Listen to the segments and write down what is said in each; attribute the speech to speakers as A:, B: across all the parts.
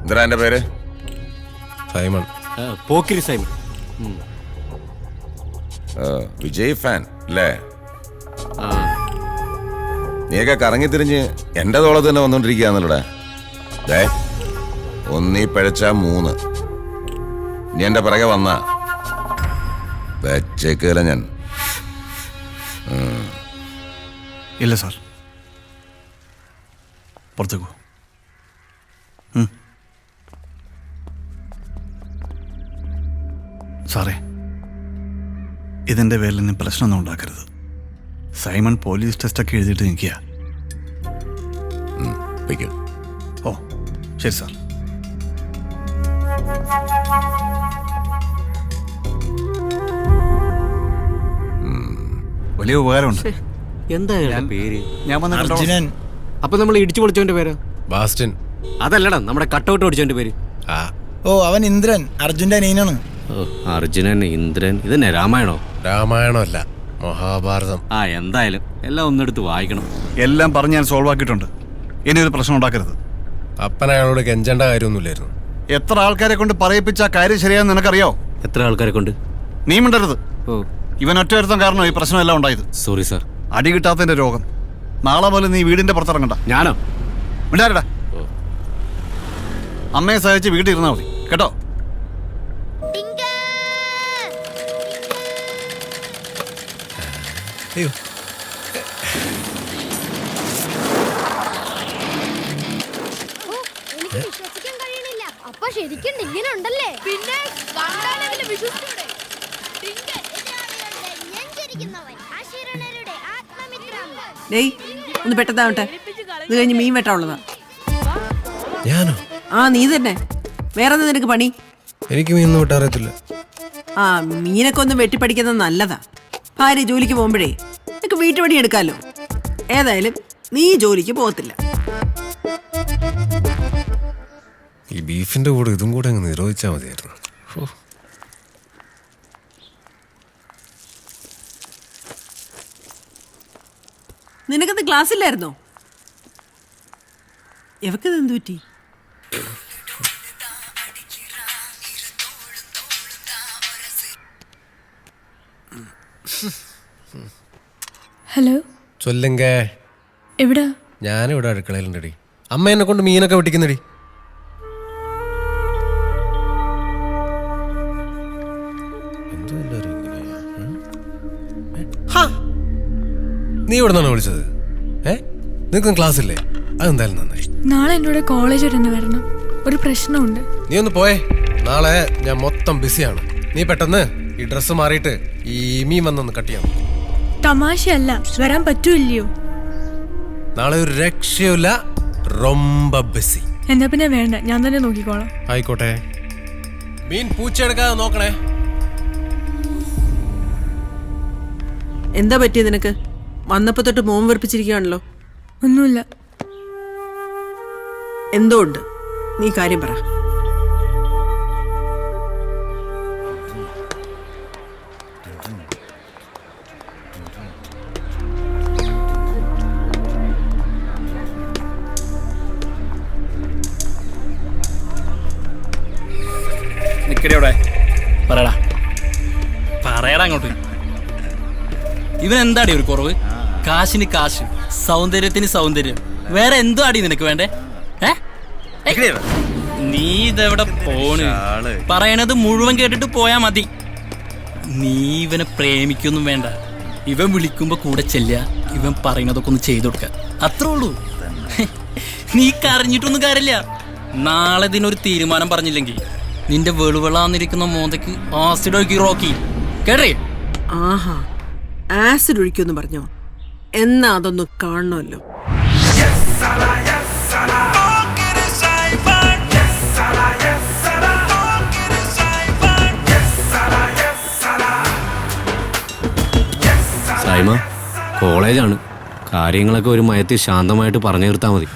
A: എന്താ എന്റെ പേര്?
B: Simon.
C: Pokkiri Simon.
A: Vijay fan അല്ലേ? നീയൊക്കെ കറങ്ങി തിരിഞ്ഞ് എന്റെ തോളത്ത് തന്നെ വന്നോണ്ടിരിക്കുകയാണല്ലോടെ. ഒന്നീ പിഴച്ച 3. നീ എന്റെ പിറകെ വന്ന വെച്ചേക്കല ഞാൻ.
D: ഇല്ല സാർ, പുറത്തേക്കോ. സാറേ, ഇതിൻ്റെ പേരിൽ ഇനി പ്രശ്നമൊന്നും ഉണ്ടാക്കരുത്. സൈമൺ പോലീസ് ടെസ്റ്റൊക്കെ എഴുതിയിട്ട് നിൽക്കുക. ഓ ശരി സാർ. വലിയ ഉപകാരമുണ്ട്.
C: എന്താ പേര്?
D: ഞാൻ വന്ന്
E: അർജുനൻ.
C: അപ്പൊ നമ്മൾ ഇടിച്ചു പൊളിച്ചവന്റെ പേര്?
B: ബാസ്റ്റിൻ.
C: അതല്ലടാ, നമ്മുടെ കട്ടൗട്ട് ഓടിച്ചവന്റെ പേര്.
E: ഓ അവൻ ഇന്ദ്രൻ, അർജുന്റെ അനിയനാണ്.
C: അർജുനൻ, ഇന്ദ്രൻ, ഇതന്നെ രാമായണോ?
B: രാമായണമല്ല, മഹാഭാരതം.
C: എന്തായാലും എല്ലാം ഒന്നെടുത്ത് വായിക്കണം.
D: എല്ലാം പറഞ്ഞ് ഞാൻ സോൾവ് ആക്കിയിട്ടുണ്ട്. ഇനി ഒരു പ്രശ്നം ഉണ്ടാക്കരുത്.
B: അപ്പൻ അയാളോട് കെഞ്ചേണ്ട കാര്യമൊന്നുമില്ലായിരുന്നു.
D: എത്ര ആൾക്കാരെ കൊണ്ട് പറയിപ്പിച്ച കാര്യം ശരിയാന്ന് നിനക്കറിയോ?
C: എത്ര ആൾക്കാരെ കൊണ്ട്?
D: നീ മിണ്ടരുത്.
C: ഓ,
D: ഇവൻ ഒറ്റവരുത്തം കാരണം ഈ പ്രശ്നമെല്ലാം ഉണ്ടായത്.
C: Sorry sir.
D: അടി കിട്ടാത്തതിന്റെ രോഗം. നാളെ മുതൽ നീ വീടിന്റെ പുറത്തിറങ്ങണ്ട.
C: ഞാനോ?
D: മിണ്ടാരടാ. അമ്മയെ സഹായിച്ച് വീട്ടിൽ ഇരുന്നാ മതി കേട്ടോ.
B: അയ്യോ,
F: അപ്പൊ ശരിക്കും ഇങ്ങനെ ഉണ്ടല്ലേ? പിന്നെ
G: ഒന്ന് പെട്ടതാവട്ടെ. ഇത് കഴിഞ്ഞ് മീൻ വെട്ടാനുള്ളതാ.
B: ഞാനോ?
G: നീ തന്നെ. വേറെ എന്താ നിനക്ക് പണി?
B: എനിക്ക് മീനൊന്നും വിട്ടറിയത്തില്ല.
G: മീനൊക്കെ ഒന്ന് വെട്ടിപ്പടിക്കുന്നത് നല്ലതാ. ഭാര്യ ജോലിക്ക് പോകുമ്പോഴേ നിനക്ക് വീട്ടുപണി എടുക്കാമല്ലോ. ഏതായാലും നീ ജോലിക്ക് പോകത്തില്ല.
B: ഈ ബീഫിന്റെ കൂടെ ഇതും കൂടെ അങ്ങ് നിരോധിച്ചാൽ മതിയായിരുന്നു.
G: നിനക്കത് ക്ലാസ് ഇല്ലായിരുന്നോ? എവക്കത് എന്തു പറ്റി?
H: ഹലോ,
B: ചൊല്ലുങ്ക.
H: എവിടാ?
B: ഞാനിവിടെ അടുക്കളയിലുണ്ടടി. അമ്മ എന്നെ കൊണ്ട് മീനൊക്കെ വെട്ടിക്കുന്നടി. നീ ഇവിടെ നിന്നാണ് വിളിച്ചത്? നിനക്കും ക്ലാസ് ഇല്ലേ? അതെന്തായാലും നന്നായി.
H: നാളെ എൻ്റെ കൂടെ കോളേജ് വരെ ഒന്ന് വരണം. ഒരു പ്രശ്നമുണ്ട്.
B: നീ ഒന്ന് പോയേ. നാളെ ഞാൻ മൊത്തം ബിസിയാണ്. നീ പെട്ടെന്ന് ഈ ഡ്രസ്സ് മാറിയിട്ട് ഈ മീൻ വന്നൊന്ന് കട്ട് ചെയ്യാം.
H: തമാശയല്ല, വരാൻ പറ്റൂല്ലയോ?
B: നാളെ ഒരു രക്ഷയില്ല, റൊമ്പ ബിസി.
H: എന്നാ പിന്നെ വേണ്ട, ഞാൻ തന്നെ നോക്കിക്കോളാം.
B: ആയിക്കോട്ടെ. മീൻ പൂച്ചെടുക്കാതെ നോക്കണേ.
G: എന്താ പറ്റിയത് നിനക്ക്? വന്നപ്പോ തൊട്ട് മോൻ വെറുപ്പിച്ചിരിക്കുകയാണല്ലോ.
H: ഒന്നുമില്ല.
G: എന്തോ ഉണ്ട്, നീ കാര്യം പറ.
I: പറയടാ അങ്ങോട്ട്. ഇവൻ എന്താടി ഒരു കുറവ്? കാശിന് കാശ്, സൗന്ദര്യത്തിന് സൗന്ദര്യം. വേറെ എന്തോ അടി നിനക്ക് വേണ്ടേ? നീ ഇതെവിടെ പോണ്? പറയണത് മുഴുവൻ കേട്ടിട്ട് പോയാ മതി. നീ ഇവനെ പ്രേമിക്കൊന്നും വേണ്ട. ഇവൻ വിളിക്കുമ്പോ കൂടെ ചെല്ലുക, ഇവൻ പറയുന്നതൊക്കെ ഒന്ന് ചെയ്തു കൊടുക്ക, അത്രേ ഉള്ളൂ. നീ കരഞ്ഞിട്ടൊന്നും കാര്യമില്ല. നാളെ ഇതിനൊരു തീരുമാനം പറഞ്ഞില്ലെങ്കിൽ നിന്റെ വെളുവെളാന്നിരിക്കുന്ന മോന്തയ്ക്ക് ആസിഡ് ഒഴുക്കി റോക്കി കേട്ടേ.
G: ആഹാ, ആസിഡ് ഒഴിക്കുമെന്ന് പറഞ്ഞോ? എന്നാ അതൊന്ന് കാണണമല്ലോ.
C: സൈമ, കോളേജാണ്. കാര്യങ്ങളൊക്കെ ഒരു മയത്തിൽ ശാന്തമായിട്ട് പറഞ്ഞു തീർത്താൽ മതി.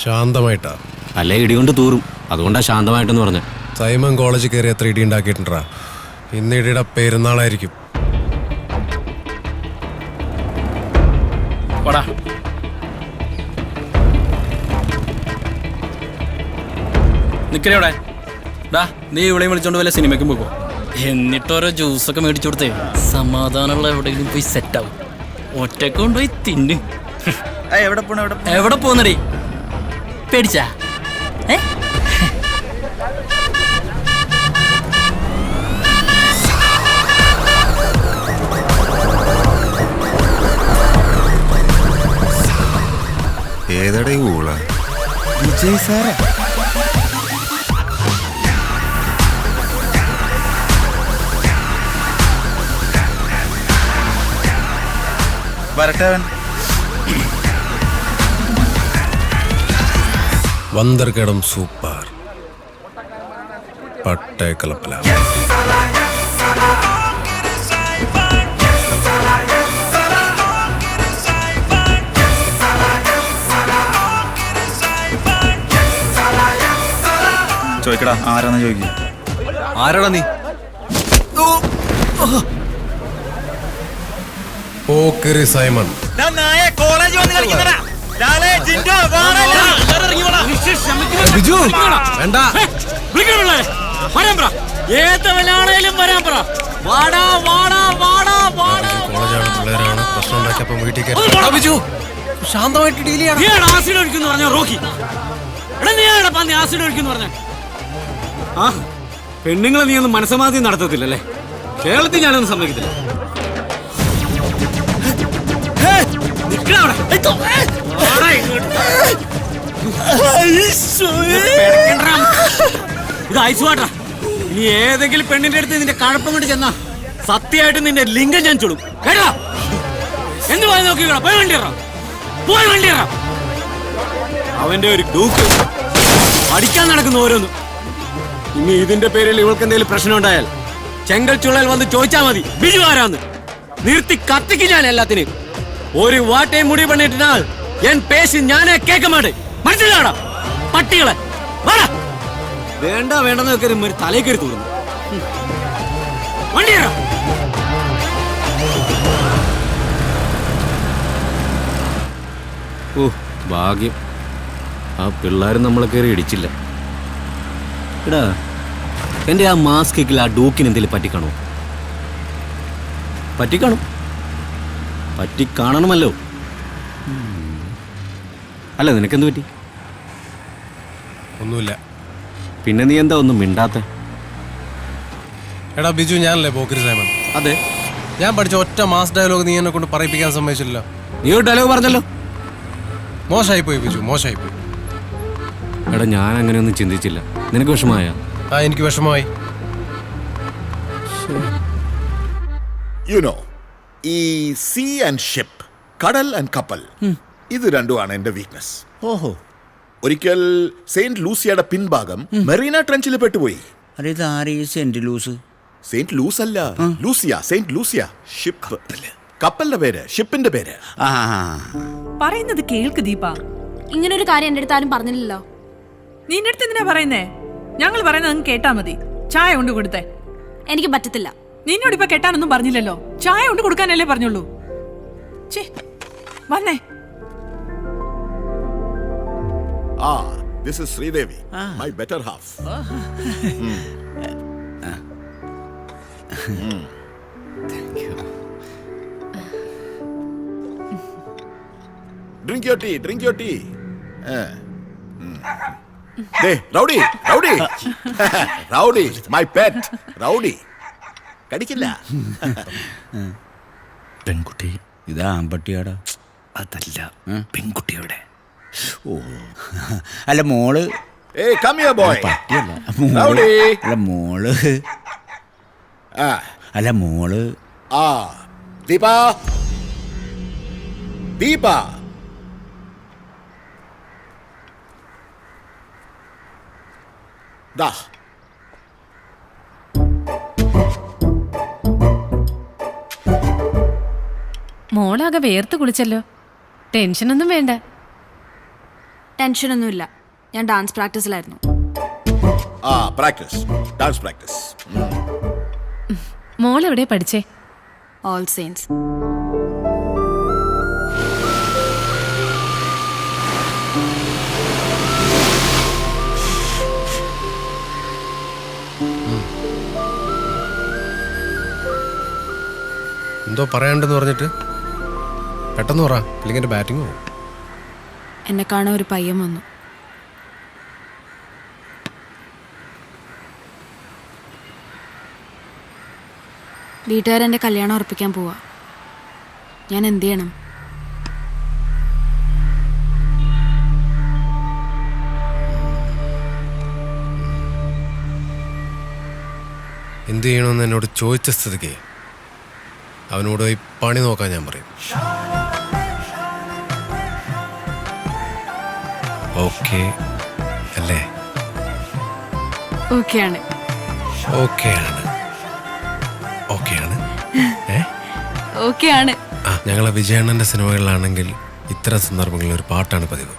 B: ശാന്തമായിട്ടാ?
C: അല്ലേ ഇടികൊണ്ട് തൂറും. അതുകൊണ്ടാ ശാന്തമായിട്ടെന്ന് പറഞ്ഞ.
B: സൈമൺ കോളേജിൽ കയറി എത്ര ഇടി ഉണ്ടാക്കിയിട്ടുണ്ടാ? ഇന്ന് ഇടിയുടെ പെരുന്നാളായിരിക്കും.
I: നിക്കണേ അവിടെ. ഡാ നീ ഇവിടെ വിളിച്ചോണ്ട് വല്ല സിനിമയ്ക്കും പോകും. എന്നിട്ടോരോ ജ്യൂസൊക്കെ മേടിച്ചു കൊടുത്തേ സമാധാനമുള്ള എവിടെയെങ്കിലും പോയി സെറ്റാവും. ഒറ്റക്ക് കൊണ്ടുപോയി തിന്നു. എവിടെ പോന്നടി? പേടിച്ചാ?
A: ഏതടേ ഊള?
E: വിജയ് സാറാ.
D: വരട്ടെ അവൻ.
B: വന്തർകടം സൂപ്പർ പട്ടേക്കലപ്പല.
D: ചോദിക്കടാ, ആരാന്ന് ചോദിക്കുക.
B: ആരാടാ നീ? പോക്കറി സൈമൺ. ബിജു വേണ്ട. കോളേജാണ്, പിള്ളേരാണ്, പ്രശ്നം ഉണ്ടാക്കിയപ്പോ വീട്ടിൽ കയറി. ബിജു ശാന്തമായിട്ട് ഡീൽ ചെയ്യണം.
C: ആസിഡ് ഒഴിക്കുന്നു പറഞ്ഞ റോക്കി. എടാ നീ ആടാ പന്നി ആസിഡ് ഒഴിക്കുന്നു പറഞ്ഞ. ആ പെണ്ണുങ്ങളെ നീ ഒന്നും മനസ്സമാധി നടത്തത്തില്ലല്ലേ? കേരളത്തിൽ ഞാനൊന്നും സമ്മതിക്കത്തില്ല. ഇത് ഐസ് വാട്ടറാ. നീ ഏതെങ്കിലും പെണ്ണിന്റെ അടുത്ത് നിന്റെ കഴപ്പം കൊണ്ട് ചെന്നാ സത്യമായിട്ട് നിന്റെ ലിംഗം ഞാൻ ചുടും കേട്ടോ. എന്ത് പോയി നോക്കിക്കോ. പോയി വണ്ടിയറാ, പോയി വണ്ടിയറാ. അവന്റെ ഒരു ഡൂക്ക് അടിക്കാൻ നടക്കുന്ന ഓരോന്നും. ഇനി ഇതിന്റെ പേരിൽ ഇവൾക്ക് എന്തെങ്കിലും പ്രശ്നം ഉണ്ടായാൽ ചെങ്കൽ ചുള്ളൽ വന്ന് ചോദിച്ചാ മതി ബിജു ആരാന്ന്. നിർത്തി കത്തിക്ക് ഞാൻ എല്ലാത്തിനും. ഒരു വാട്ടയും മുടി പണിയിട്ടാൽ എൻ പേശി ഞാനേ കേൾക്ക മാട്ടേ. മനസ്സിലാടാ പട്ടികളെ. വേണ്ട വേണ്ടെന്ന് വെക്കരുത്, തലയിൽ കയറി തൂറുന്നു. വണ്ടിയറാ. ഓ ഭാഗ്യം, ആ പിള്ളേരും നമ്മളെ കയറി ഇടിച്ചില്ല. എടാ എൻ്റെ ആ മാസ്കിൽ ആ ഡൂക്കിന് എന്തെങ്കിലും പറ്റിക്കാണോ? പറ്റിക്കാണും, പറ്റിക്കാണണമല്ലോ. അല്ല നിനക്കെന്ത് പറ്റി?
B: ഒന്നുമില്ല.
C: പിന്നെ നീ എന്താ ഒന്നും മിണ്ടാത്ത?
B: എടാ ബിജു, ഞാനല്ലേ പോക്കറി സൈമൺ?
C: അതെ.
B: ഞാൻ പഠിച്ച ഒറ്റ മാസ് ഡയലോഗ് നീ എന്നെ കൊണ്ട് പറയിപ്പിക്കാൻ സമ്മതിച്ചില്ല.
C: നീ ഒരു ഡയലോഗ് പറഞ്ഞല്ലോ.
B: മോശമായിപ്പോയി ബിജു, മോശമായിപ്പോയി.
C: എടാ ഞാൻ അങ്ങനെയൊന്നും ചിന്തിച്ചില്ല. നിനക്ക് വിഷമായ?
B: ആ എനിക്ക് വിഷമമായി.
A: യുനോ ഈ സീ ആൻഡ് ഷിപ്പ്, കടൽ ആൻഡ് കപ്പൽ, ഇത് രണ്ടുമാണ് എന്റെ വീക്ക്നെസ്.
E: ഓഹോ.
A: ഒരിക്കൽ സെയിന്റ് ലൂസിയയുടെ പിൻഭാഗം മെറീന ട്രെഞ്ചിൽ പെട്ടുപോയി.
E: ഇത് ആര് ഈ സെന്റ് ലൂസ്?
A: സെയിന്റ് ലൂസ് അല്ല, ലൂസിയ, സെയിന്റ് ലൂസിയ. ഷിപ്പ്, കപ്പലിന്റെ പേര്, ഷിപ്പിന്റെ പേര്.
J: പറയുന്നത് കേൾക്ക് ദീപ.
F: ഇങ്ങനൊരു കാര്യം എന്റെ അടുത്ത് ആരും പറഞ്ഞില്ലല്ലോ.
J: നിന്റെ അടുത്ത് എന്തിനാ പറയുന്നേ? ഞങ്ങൾ പറയുന്നത് അങ്ങ് കേട്ടാ മതി. ചായ കൊണ്ട് കൊടുത്തേ.
F: എനിക്ക് പറ്റത്തില്ല.
J: നിന്നോട് ഇപ്പൊ കെട്ടാനൊന്നും പറഞ്ഞില്ലല്ലോ. ചായ കൊണ്ട് കൊടുക്കാനല്ലേ പറഞ്ഞുള്ളൂ. വന്നേ.
A: This is Sridevi, my better half.
E: Thank you.
A: Drink your tea, drink your tea. Hey, Rowdy, Rowdy. Rowdy, my pet. Rowdy. കടിക്കില്ല.
E: പെൺകുട്ടി. ഇതാ ആൺപട്ടിയാടാ. അതല്ല, പെൺകുട്ടിയുടെ. ഓ അല്ല മോള്.
A: Hey, come here boy.
E: പട്ടിയല്ല.
A: Rowdy.
E: അല്ല മോള്. അല്ല മോള്.
A: ദീപ, ദീപ. ദാ
J: മോളാകെ വേർത്ത് കുളിച്ചല്ലോ. ടെൻഷനൊന്നും വേണ്ട.
F: ടെൻഷനൊന്നുമില്ല, ഞാൻ ഡാൻസ് പ്രാക്ടീസിലായിരുന്നു.
A: Practice, dance practice.
J: മോൾ എവിടെ പഠിച്ചേ?
F: All Saints.
B: എന്തോ പറയാണ്ടെന്ന് പറഞ്ഞിട്ട് പെട്ടെന്ന് പറ, അല്ലെങ്കിൽ എൻ്റെ ബാറ്റിംഗ് പോകും.
F: എന്നെ കാണാൻ ഒരു പയ്യൻ വന്നു. വീട്ടുകാരെൻ്റെ കല്യാണം ഉറപ്പിക്കാൻ പോവാ. ഞാൻ എന്ത് ചെയ്യണം?
B: എന്ത് ചെയ്യണമെന്ന് എന്നോട് ചോദിച്ച സ്ഥിതിക്ക് അവനോട് പോയി പണി നോക്കാൻ ഞാൻ പറയും. ഓക്കെ അല്ലേ?
F: ഓക്കെയാണ്.
B: ഓക്കെയാണ്. ഓക്കെയാണ്.
F: ഓക്കെയാണ്.
B: ഞങ്ങളെ വിജയണ്ണന്റെ സിനിമകളിലാണെങ്കിൽ ഇത്തരം സന്ദർഭങ്ങളിൽ ഒരു പാട്ടാണ് പതിവ്.